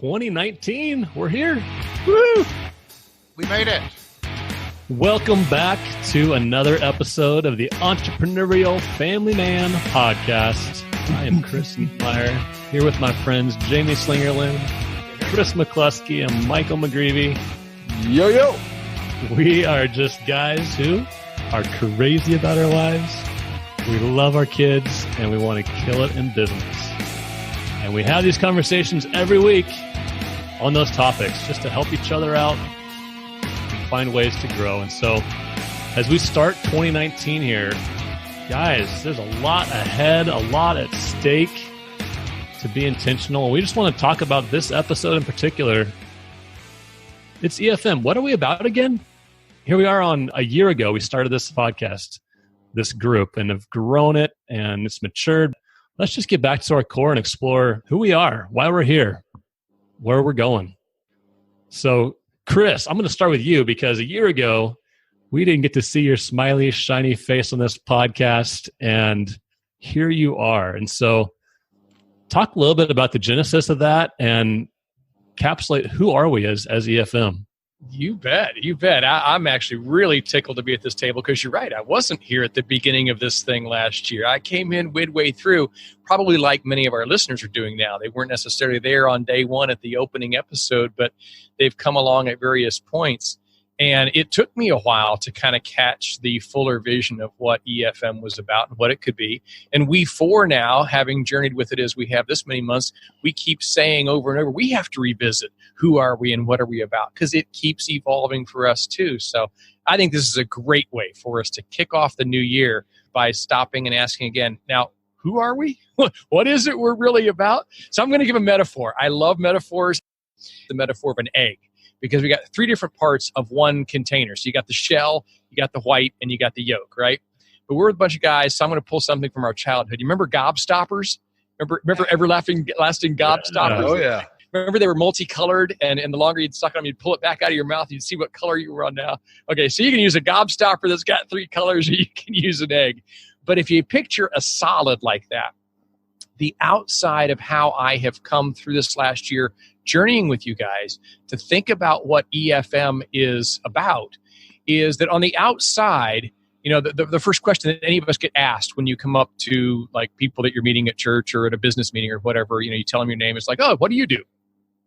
2019. We're here. Woo! We made it. Welcome back to another episode of the Entrepreneurial Family Man podcast. I am Chris Meyer, here with my friends Jamie Slingerland, Chris McCluskey, and Michael McGreevy. Yo, yo. We are just guys who are crazy about our lives. We love our kids, and we want to kill it in business. And we have these conversations every week on those topics just to help each other out and find ways to grow. And so as we start 2019 here, guys, there's a lot ahead, a lot at stake to be intentional. We just want to talk about this episode in particular. It's EFM. What are we about again? Here we are on a year ago. We started this podcast, this group, and have grown it, and it's matured. Let's just get back to our core and explore who we are, why we're here, where we're going. So, Chris, I'm going to start with you because a year ago, we didn't get to see your smiley, shiny face on this podcast, and here you are. And so talk a little bit about the genesis of that and encapsulate who are we as EFM. You bet. I'm actually really tickled to be at this table because you're right. I wasn't here at the beginning of this thing last year. I came in midway through, probably like many of our listeners are doing now. They weren't necessarily there on day one at the opening episode, but they've come along at various points. And it took me a while to kind of catch the fuller vision of what EFM was about and what it could be. And we four now, having journeyed with it as we have this many months, we keep saying over and over, we have to revisit who are we and what are we about, because it keeps evolving for us too. So I think this is a great way for us to kick off the new year by stopping and asking again, now, who are we? What is it we're really about? So I'm going to give a metaphor. I love metaphors. The metaphor of an egg. Because we got three different parts of one container. So you got the shell, you got the white, and you got the yolk, right? But we're a bunch of guys, so I'm going to pull something from our childhood. You remember gobstoppers? Remember everlasting gobstoppers? Oh, yeah. Remember they were multicolored, and the longer you'd suck on them, you'd pull it back out of your mouth, you'd see what color you were on now. Okay, so you can use a gobstopper that's got three colors, or you can use an egg. But if you picture a solid like that, the outside of how I have come through this last year journeying with you guys to think about what EFM is about is that on the outside, you know, the first question that any of us get asked when you come up to like people that you're meeting at church or at a business meeting or whatever, you know, you tell them your name. It's like, oh, what do you do?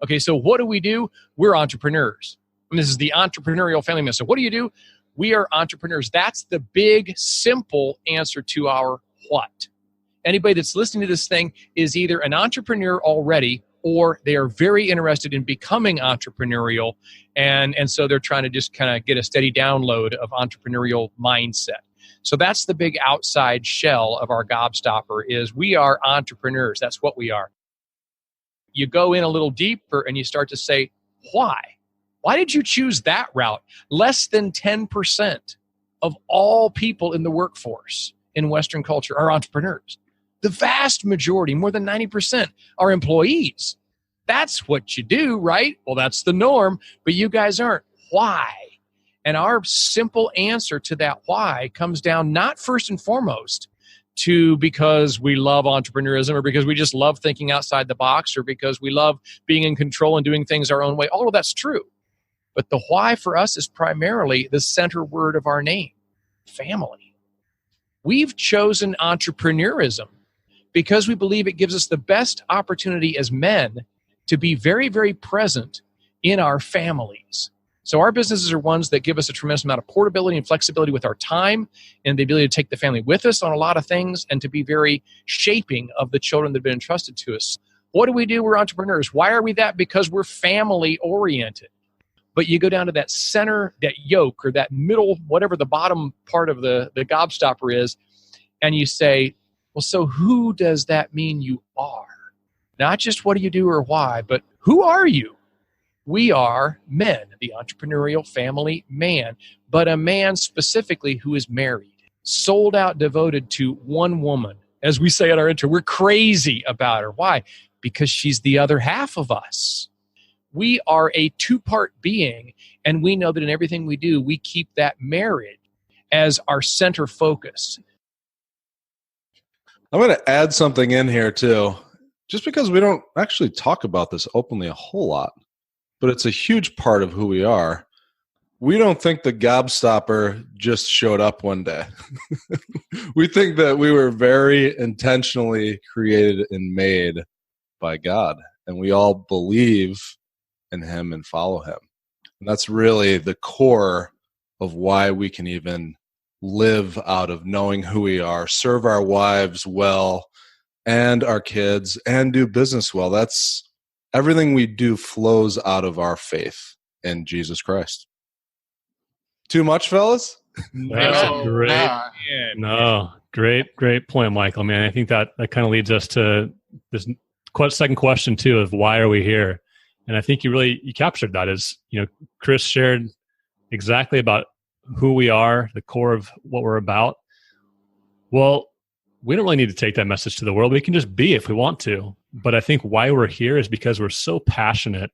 Okay, so what do we do? We're entrepreneurs. And this is the Entrepreneurial Family Man. So what do you do? We are entrepreneurs. That's the big, simple answer to our what. Anybody that's listening to this thing is either an entrepreneur already or they are very interested in becoming entrepreneurial, and so they're trying to just kind of get a steady download of entrepreneurial mindset. So that's the big outside shell of our gobstopper is we are entrepreneurs. That's what we are. You go in a little deeper and you start to say, why? Why did you choose that route? Less than 10% of all people in the workforce in Western culture are entrepreneurs. The vast majority, more than 90%, are employees. That's what you do, right? Well, that's the norm, but you guys aren't. Why? And our simple answer to that why comes down not first and foremost to because we love entrepreneurism or because we just love thinking outside the box or because we love being in control and doing things our own way. All of that's true. But the why for us is primarily the center word of our name, family. We've chosen entrepreneurism because we believe it gives us the best opportunity as men to be very, very present in our families. So our businesses are ones that give us a tremendous amount of portability and flexibility with our time and the ability to take the family with us on a lot of things and to be very shaping of the children that have been entrusted to us. What do? We're entrepreneurs. Why are we that? Because we're family oriented. But you go down to that center, that yolk or that middle, whatever the bottom part of the gobstopper is, and you say, well, so who does that mean you are? Not just what do you do or why, but who are you? We are men, the entrepreneurial family man, but a man specifically who is married, sold out, devoted to one woman. As we say at our intro, we're crazy about her. Why? Because she's the other half of us. We are a two-part being, and we know that in everything we do, we keep that marriage as our center focus. I'm going to add something in here too. just because we don't actually talk about this openly a whole lot, but it's a huge part of who we are. We don't think the gobstopper just showed up one day. We think that we were very intentionally created and made by God, and we all believe in him and follow him. And that's really the core of why we can even live out of knowing who we are, serve our wives well and our kids, and do business well. That's everything we do flows out of our faith in Jesus Christ. Too much, fellas? That's a great point, Michael. Man, I think that kind of leads us to this second question too of why are we here? And I think you captured that as, Chris shared exactly about who we are, the core of what we're about. Well, we don't really need to take that message to the world. We can just be if we want to. But I think why we're here is because we're so passionate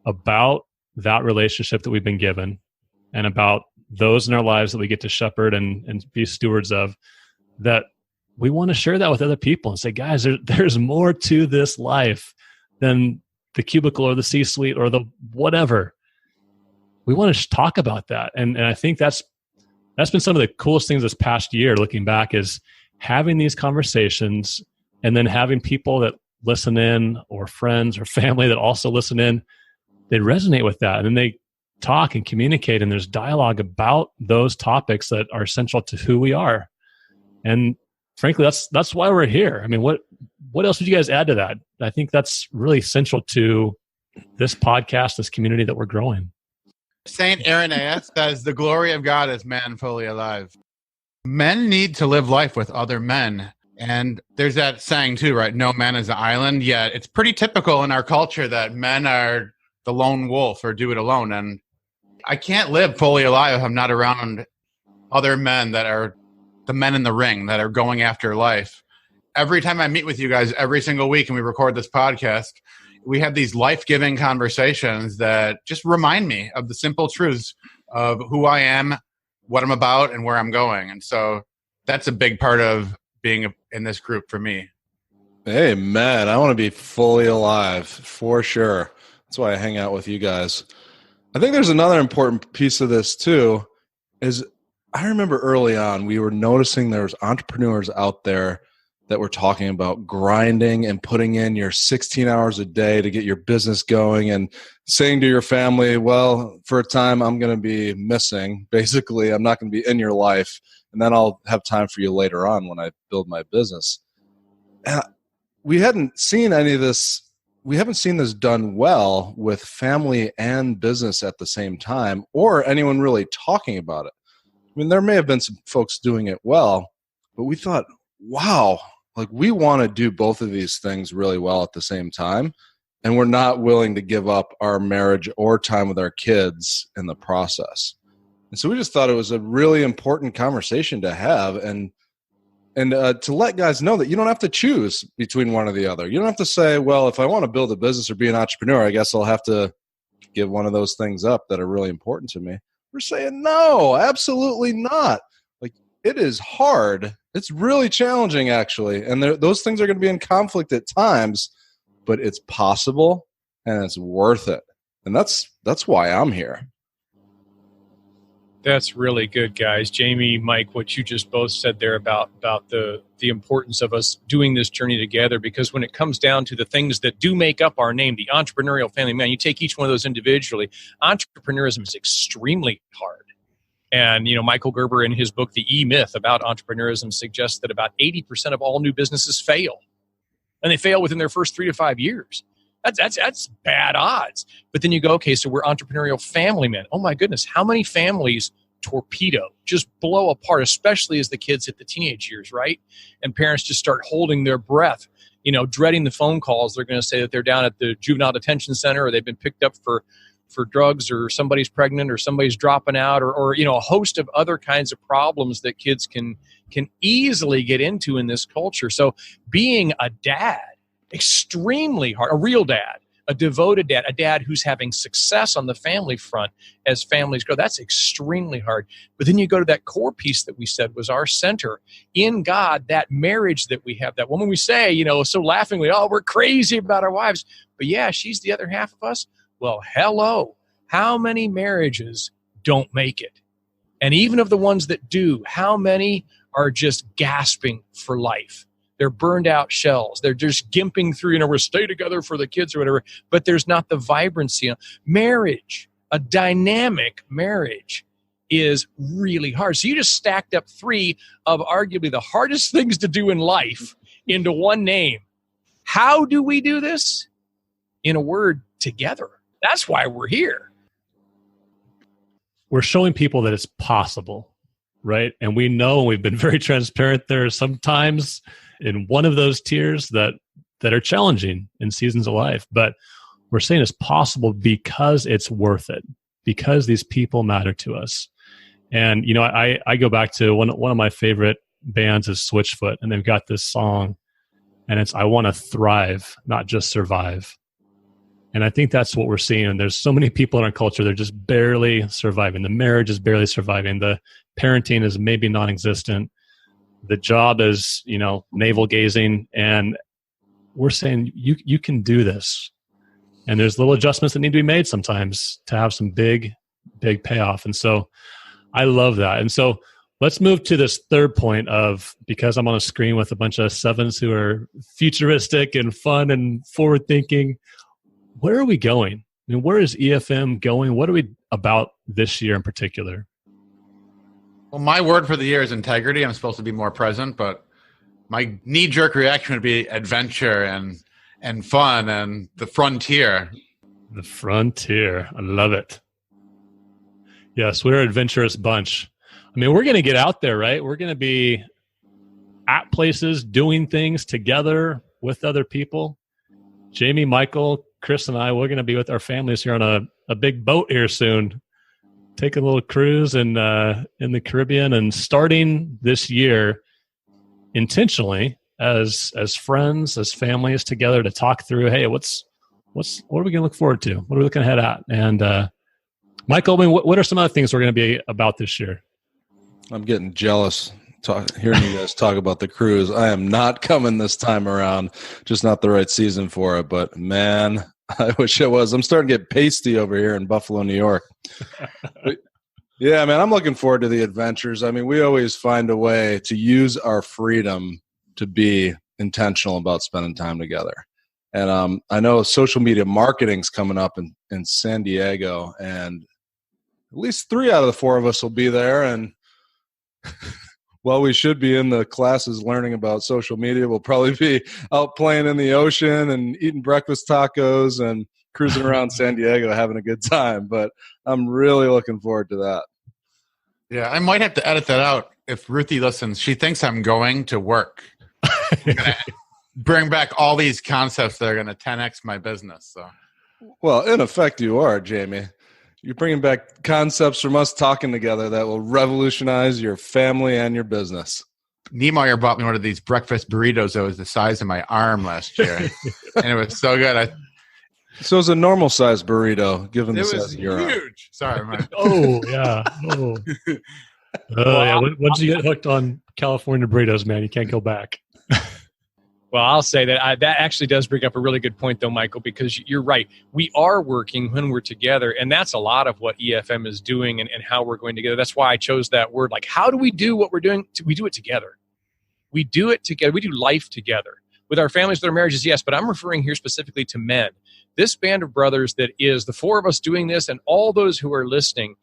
about that relationship that we've been given and about those in our lives that we get to shepherd and be stewards of, that we want to share that with other people and say, guys, there's more to this life than the cubicle or the C-suite or the whatever. We want to talk about that. And I think that's been some of the coolest things this past year, looking back, is having these conversations and then having people that listen in, or friends or family that also listen in, they resonate with that. And then they talk and communicate, and there's dialogue about those topics that are central to who we are. And frankly, that's why we're here. I mean, what else would you guys add to that? I think that's really essential to this podcast, this community that we're growing. Saint Irenaeus says, the glory of God is man fully alive. Men need to live life with other men. And there's that saying too, right? No man is an island. Yet it's pretty typical in our culture that men are the lone wolf or do it alone. And I can't live fully alive if I'm not around other men that are the men in the ring that are going after life. Every time I meet with you guys every single week and we record this podcast, we have these life-giving conversations that just remind me of the simple truths of who I am, what I'm about, and where I'm going. And so that's a big part of being in this group for me. Hey, man, I want to be fully alive for sure. That's why I hang out with you guys. I think there's another important piece of this too, is I remember early on we were noticing there was entrepreneurs out there that were talking about grinding and putting in your 16 hours a day to get your business going and saying to your family, well, for a time I'm going to be missing. Basically, I'm not going to be in your life, and then I'll have time for you later on when I build my business. And we hadn't seen any of this. We haven't seen this done well with family and business at the same time, or anyone really talking about it. I mean, there may have been some folks doing it well, but we thought, wow, like we want to do both of these things really well at the same time, and we're not willing to give up our marriage or time with our kids in the process. And so we just thought it was a really important conversation to have, and to let guys know that you don't have to choose between one or the other. You don't have to say, well, if I want to build a business or be an entrepreneur, I guess I'll have to give one of those things up that are really important to me. We're saying, no, absolutely not. Like, it is hard. It's really challenging, actually. And those things are going to be in conflict at times, but it's possible and it's worth it. And that's why I'm here. That's really good, guys. Jamie, Mike, what you just both said there about the importance of us doing this journey together, because when it comes down to the things that do make up our name, the Entrepreneurial Family Man, you take each one of those individually, entrepreneurism is extremely hard. And, Michael Gerber in his book, The E-Myth about entrepreneurism, suggests that about 80% of all new businesses fail. And they fail within their first 3 to 5 years. That's bad odds. But then you go, okay, so we're entrepreneurial family men. Oh my goodness, how many families torpedo, just blow apart, especially as the kids hit the teenage years, right? And parents just start holding their breath, dreading the phone calls. They're going to say that they're down at the juvenile detention center, or they've been picked up for drugs, or somebody's pregnant, or somebody's dropping out, or a host of other kinds of problems that kids can easily get into in this culture. So being a dad, extremely hard, a real dad, a devoted dad, a dad who's having success on the family front as families grow. That's extremely hard. But then you go to that core piece that we said was our center in God, that marriage that we have, that woman we say, you know, so laughingly, oh, we're crazy about our wives. But yeah, she's the other half of us. Well, hello. How many marriages don't make it? And even of the ones that do, how many are just gasping for life? They're burned out shells. They're just gimping through, you know, we'll stay together for the kids or whatever, but there's not the vibrancy. You know, marriage, a dynamic marriage is really hard. So you just stacked up three of arguably the hardest things to do in life into one name. How do we do this? In a word, together. That's why we're here. We're showing people that it's possible, right? And we know, we've been very transparent, there are some times in one of those tiers that are challenging in seasons of life, but we're saying it's possible because it's worth it, because these people matter to us. And, you know, I go back to one of my favorite bands is Switchfoot, and they've got this song, and it's, I want to thrive, not just survive. And I think that's what we're seeing. And there's so many people in our culture, they're just barely surviving. The marriage is barely surviving. The parenting is maybe non-existent. The job is, you know, navel gazing. And we're saying you can do this. And there's little adjustments that need to be made sometimes to have some big payoff. And so I love that. And so let's move to this third point of, because I'm on a screen with a bunch of sevens who are futuristic and fun and forward thinking. Where are we going? I mean, where is EFM going? What are we about this year in particular? Well, my word for the year is integrity. I'm supposed to be more present, but my knee-jerk reaction would be adventure and fun and the frontier. The frontier. I love it. Yes, we're an adventurous bunch. I mean, we're going to get out there, right? We're going to be at places, doing things together with other people. Jamie, Michael, Chris, and I, we're going to be with our families here on a big boat here soon. Taking a little cruise in the Caribbean and starting this year intentionally as friends, as families together to talk through, hey, what are we going to look forward to? What are we looking ahead at? And Michael, I mean, what are some other things we're going to be about this year? I'm getting jealous hearing you guys talk about the cruise. I am not coming this time around. Just not the right season for it. But man, I wish it was. I'm starting to get pasty over here in Buffalo, New York. Yeah, man, I'm looking forward to the adventures. I mean, we always find a way to use our freedom to be intentional about spending time together. And I know social media marketing's coming up in San Diego, and at least 3 out of the 4 of us will be there. And while we should be in the classes learning about social media, we'll probably be out playing in the ocean and eating breakfast tacos and cruising around San Diego having a good time. But I'm really looking forward to that. Yeah, I might have to edit that out if Ruthie listens. She thinks I'm going to work. I'm going to bring back all these concepts that are going to 10x my business. So, well, in effect, you are, Jamie. You're bringing back concepts from us talking together that will revolutionize your family and your business. Niemeyer bought me one of these breakfast burritos that was the size of my arm last year. And it was so good. So it's a normal size burrito, given the size of your arm. Huge. Sorry, man. Oh, yeah. Oh, yeah. Once you get hooked on California burritos, man, you can't go back. Well, I'll say that that actually does bring up a really good point, though, Michael, because you're right. We are working when we're together, and that's a lot of what EFM is doing and how we're going together. That's why I chose that word. Like, how do we do what we're doing? We do it together. We do it together. We do life together. With our families, with our marriages, yes, but I'm referring here specifically to men. This band of brothers that is the 4 of us doing this, and all those who are listening,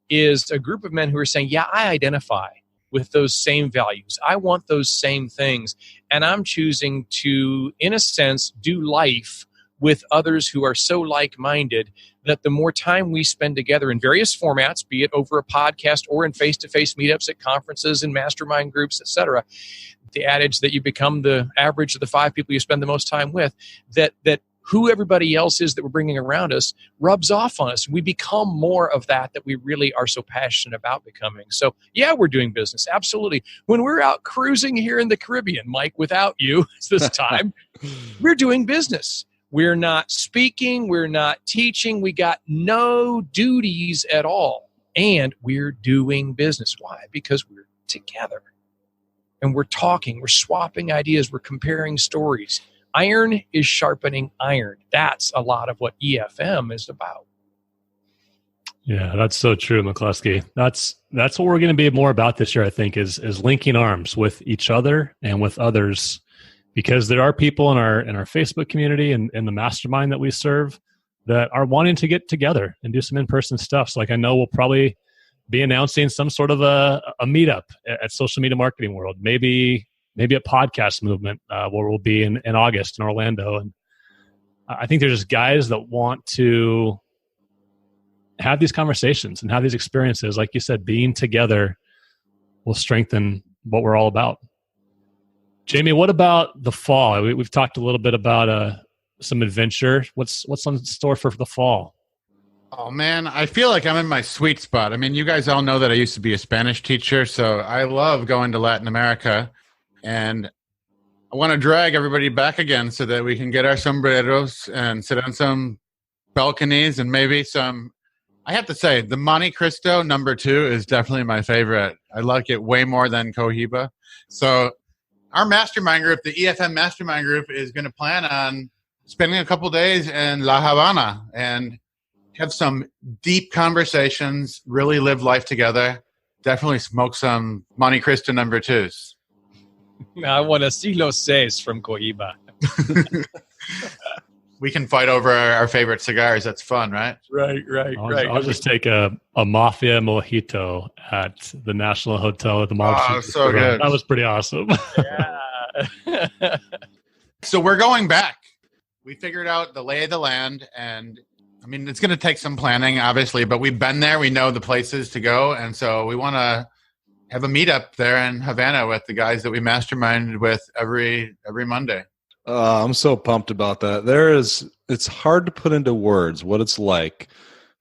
is a group of men who are saying, yeah, I identify with those same values. I want those same things. And I'm choosing to, in a sense, do life with others who are so like-minded that the more time we spend together in various formats, be it over a podcast or in face-to-face meetups at conferences and mastermind groups, etc., the adage that you become the average of the 5 people you spend the most time with, that who everybody else is that we're bringing around us rubs off on us. We become more of that we really are so passionate about becoming. So, yeah, we're doing business. Absolutely. When we're out cruising here in the Caribbean, Mike, without you this time, we're doing business. We're not speaking. We're not teaching. We got no duties at all. And we're doing business. Why? Because we're together. And we're talking. We're swapping ideas. We're comparing stories. Iron is sharpening iron. That's a lot of what EFM is about. Yeah, that's so true, McCluskey. That's what we're going to be more about this year, I think, is linking arms with each other and with others, because there are people in our Facebook community and in the mastermind that we serve that are wanting to get together and do some in-person stuff. So, like, I know we'll probably be announcing some sort of a meetup at Social Media Marketing World, maybe a podcast movement where we'll be in August in Orlando. And I think there's just guys that want to have these conversations and have these experiences. Like you said, being together will strengthen what we're all about. Jamie, what about the fall? We've talked a little bit about some adventure. What's on store for the fall? Oh, man, I feel like I'm in my sweet spot. I mean, you guys all know that I used to be a Spanish teacher, so I love going to Latin America. And I want to drag everybody back again so that we can get our sombreros and sit on some balconies and maybe some... I have to say, the Monte Cristo #2 is definitely my favorite. I like it way more than Cohiba. So our mastermind group, the EFM mastermind group, is going to plan on spending a couple days in La Habana and have some deep conversations, really live life together, definitely smoke some Monte Cristo #2s. I want a Siglo 6 from Cohiba. We can fight over our favorite cigars. That's fun, right? Right. I'll just take a Mafia Mojito at the National Hotel at the Mall. Oh, so good. That was pretty awesome. Yeah. So we're going back. We figured out the lay of the land, and I mean, it's going to take some planning, obviously, but we've been there. We know the places to go, and so we want to have a meetup there in Havana with the guys that we masterminded with every Monday. I'm so pumped about that. It's hard to put into words what it's like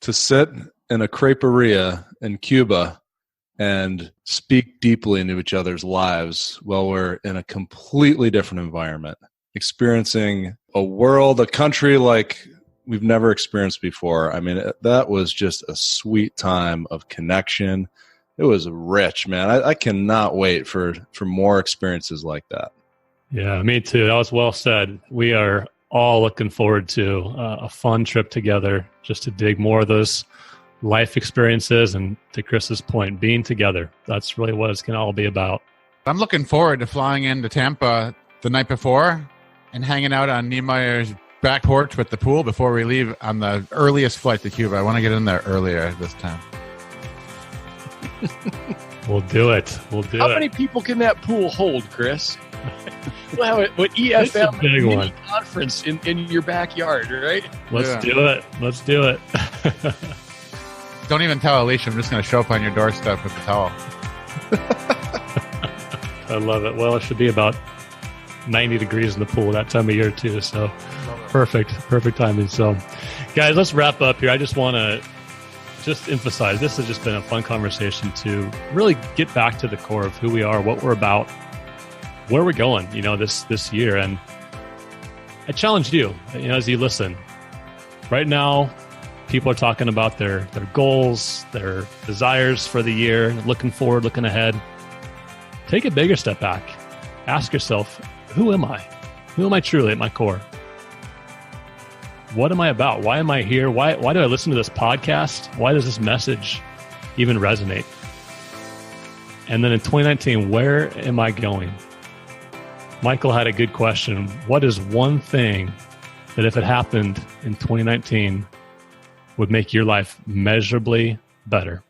to sit in a creperia in Cuba and speak deeply into each other's lives while we're in a completely different environment, experiencing a world, a country like we've never experienced before. I mean, that was just a sweet time of connection. It was rich, man. I cannot wait for more experiences like that. Yeah, me too. That was well said. We are all looking forward to a fun trip together, just to dig more of those life experiences. And to Chris's point, being together. That's really what it's going to all be about. I'm looking forward to flying into Tampa the night before and hanging out on Niemeyer's back porch with the pool before we leave on the earliest flight to Cuba. I want to get in there earlier this time. We'll do it. How many people can that pool hold, Chris? We'll have an EFM mini conference in your backyard, right? Let's do it. Don't even tell Alicia. I'm just going to show up on your doorstep with the towel. I love it. Well, it should be about 90 degrees in the pool that time of year too. So perfect timing. So guys, let's wrap up here. I just want to emphasize, this has just been a fun conversation to really get back to the core of who we are, what we're about, where we're going, this year. And I challenge you, as you listen. Right now, people are talking about their goals, their desires for the year, looking forward, looking ahead. Take a bigger step back. Ask yourself, who am I? Who am I truly at my core? What am I about? Why am I here? Why do I listen to this podcast? Why does this message even resonate? And then in 2019, where am I going? Michael had a good question. What is one thing that if it happened in 2019 would make your life measurably better?